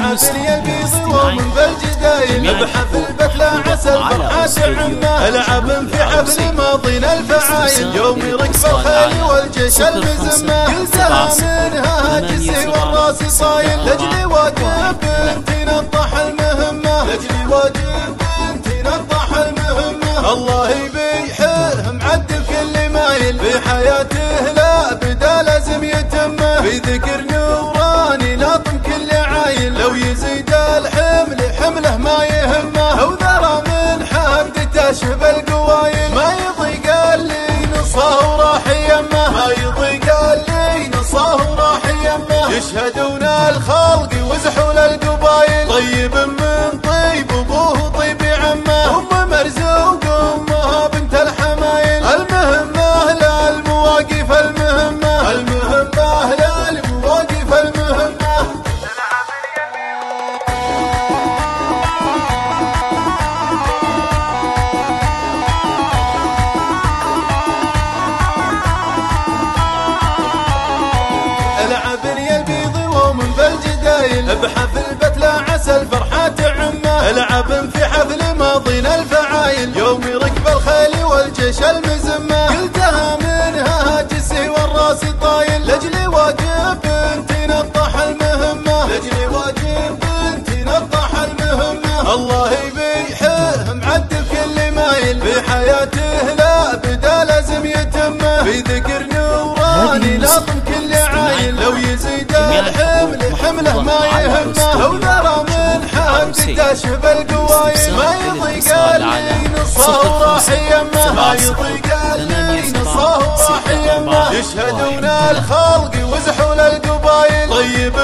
العافل البيض ومن بالجدايل بحفل بتلا عسى الفرحات عمه العب في حفل ماضينا الفعايل يوم ركب الخيل والجيش المزمه قلتها منها جسي والراس صايل لاجلي واجب بنتي نطح المهمه لاجلي واجب بنتي نطح المهمه الله يبيحه معدل كل مايل بحياته لا بدا لازم يتمه بذكر نوراني لاطم كل عايل لو يزيد الحمل حمله ما يهمه وذرى من حمدته شب القوايل ما يضيق اللي نصه وراح يمه ما يضيق اللي نصه وراح يمه يشهدون الخلق وزحول القبايل طيب من طيب ابوه طيب عمه ام مرزوق امها بنت الحمايل المهمه للمواقف المهمه المهمه للمواقف المهمه العبني البيض ومن بالجدايل بحفل بتلا عسى الفرحات عمه العب في حفل ماضينا الفعايل يوم ركب الخيل والجيش المزمه قلتها منها جسي والراس طايل لاجلي واجب بنتي نطح المهمه لاجلي واجب بنتي نطح المهمه الله يبيحه معدل كل مايل بحياته لا بدا لازم يتمه بذكر نوراني لاطم كل عايل لو يزيد الحمل حمله ما يهمه لو ذرى من حمدته شب القوايل ما يضيق اللي نصه وراح يمه ما يضيق اللي نصه وراح يمه يشهدون الخلق وزحول القبايل طيب